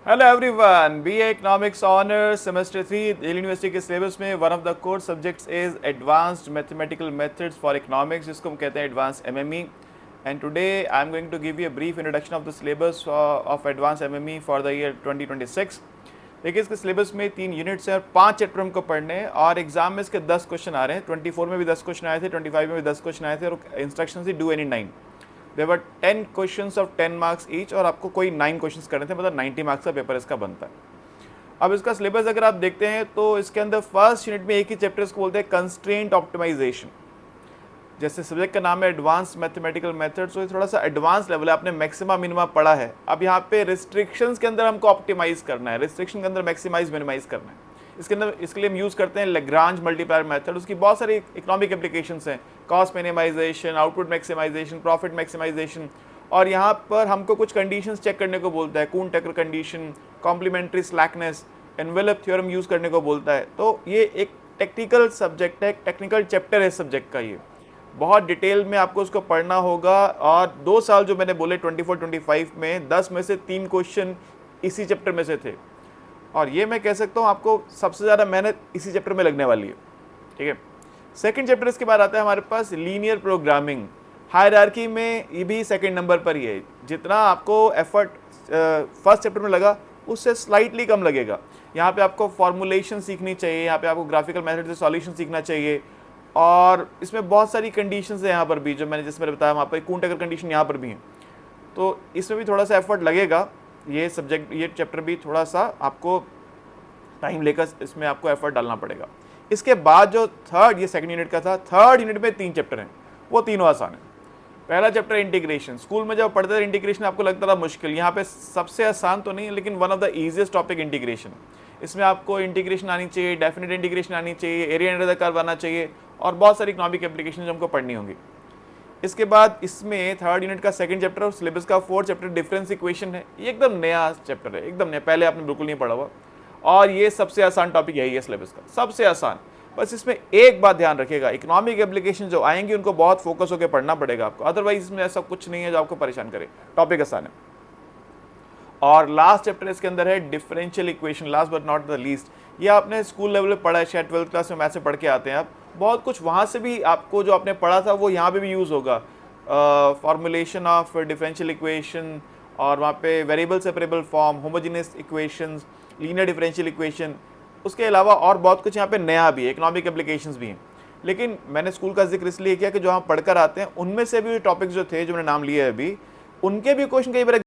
Hello everyone, BA economics honours semester 3 Delhi university के syllabus में one of the core subjects is advanced mathematical methods for economics, जिसको हम कहते हैं advance MME. And today I am going to give you a brief introduction of the syllabus of advance MME for the year 2026। देखिए, इसके syllabus में 3 units हैं और 5 chapter हमको पढ़ने हैं और एग्जाम में इसके 10 क्वेश्चन आ रहे हैं। 24 में भी 10 क्वेश्चन आए थे, 25 में भी 10 क्वेश्चन आए थे और इंस्ट्रक्शन थी do any 9। They were 10 questions of 10 marks each और आपको कोई 9 क्वेश्चंस करने थे, मतलब 90 मार्क्स का पेपर इसका बनता है। अब इसका सिलेबस अगर आप देखते हैं तो इसके अंदर फर्स्ट यूनिट में एक ही चैप्टर इसको बोलते हैं कंस्ट्रेंट ऑप्टिमाइजेशन। जैसे सब्जेक्ट का नाम है एडवांस मैथमेटिकल मेथड्स, तो ये थोड़ा सा एडवांस लेवल है, आपने मैक्सिमा मिनिमा पढ़ा है। अब यहाँ पे रिस्ट्रिक्शंस के अंदर हमको ऑप्टिमाइज करना है, रिस्ट्रिक्शन के अंदर मैक्सिमाइज मिनिमाइज करना है। इसके अंदर इसके लिए हम यूज़ करते हैं लैग्रांज मल्टीप्लायर मेथड। उसकी बहुत सारी इकोनॉमिक एप्लीकेशंस हैं, cost minimisation, output maximisation, profit maximisation. और यहाँ पर हमको कुछ कंडीशंस चेक करने को बोलता है, Kuhn Tucker condition, complementary slackness, envelope theorem use करने को बोलता है। तो ये एक टेक्निकल सब्जेक्ट है, एक टेक्निकल चैप्टर है सब्जेक्ट का। ये बहुत डिटेल में आपको उसको पढ़ना होगा और 2 साल जो मैंने बोले 24-25 में 10 में से 3 क्वेश्चन इसी चैप्टर में से थे। और ये मैं कह सकता हूँ आपको सबसे ज़्यादा मेहनत इसी चैप्टर में लगने वाली है। ठीक है, सेकंड चैप्टर इसके बाद आता है हमारे पास लीनियर प्रोग्रामिंग। हायरार्की में ये भी सेकंड नंबर पर ही है। जितना आपको एफर्ट फर्स्ट चैप्टर में लगा उससे स्लाइटली कम लगेगा। यहाँ पे आपको फॉर्मुलेशन सीखनी चाहिए, यहाँ पे आपको ग्राफिकल मेथड से सॉल्यूशन सीखना चाहिए। और इसमें बहुत सारी कंडीशंस है यहाँ पर भी, जो मैंने जिसमें बताया वहाँ पर कून-टकर कंडीशन यहाँ पर भी है। तो इसमें भी थोड़ा सा एफर्ट लगेगा। ये सब्जेक्ट, ये चैप्टर भी थोड़ा सा आपको टाइम लेकर इसमें आपको एफर्ट डालना पड़ेगा। इसके बाद जो थर्ड, ये सेकंड यूनिट का था, थर्ड यूनिट में 3 चैप्टर हैं, वो तीनों आसान है। पहला चैप्टर इंटीग्रेशन। स्कूल में जब पढ़ते थे इंटीग्रेशन आपको लगता था मुश्किल, यहाँ पे सबसे आसान तो नहीं लेकिन one of the easiest topic integration. इसमें आपको इंटीग्रेशन आनी चाहिए, डेफिनेट इंटीग्रेशन आनी चाहिए, एरिया अंडर द कर्व आना चाहिए और बहुत सारी इकोनॉमिक एप्लीकेशन हमको पढ़नी होंगी। इसके बाद इसमें थर्ड यूनिट का सेकंड चैप्टर और सिलेबस का फोर्थ चैप्टर डिफरेंस इक्वेशन है। ये एकदम नया चैप्टर है, एकदम नया, पहले आपने बिल्कुल नहीं पढ़ा हुआ। और ये सबसे आसान टॉपिक यही है सिलेबस का, सबसे आसान। बस इसमें एक बात ध्यान रखिएगा, इकोनॉमिक एप्लीकेशन जो आएंगी उनको बहुत फोकस होकर पढ़ना पड़ेगा आपको, अदरवाइज इसमें ऐसा कुछ नहीं है जो आपको परेशान करे। टॉपिक आसान है। और लास्ट चैप्टर इसके अंदर है differential equation, last but not the least. ये आपने स्कूल लेवल पे पढ़ा है, शायद 12th क्लास में मैथ से पढ़ के आते हैं आप। बहुत कुछ वहाँ से भी आपको जो आपने पढ़ा था वो यहाँ पे भी यूज़ होगा। फॉर्मुलेशन ऑफ डिफरेंशियल इक्वेशन और वहाँ पे variable separable form, homogeneous equations, linear differential equation. उसके अलावा और बहुत कुछ यहाँ पे नया भी है, इकोनॉमिक एप्लीकेशंस भी हैं। लेकिन मैंने स्कूल का जिक्र इसलिए किया कि जो हम पढ़कर आते हैं उनमें से भी टॉपिक्स जो थे, जो मैंने नाम लिए अभी, उनके भी क्वेश्चन कई बार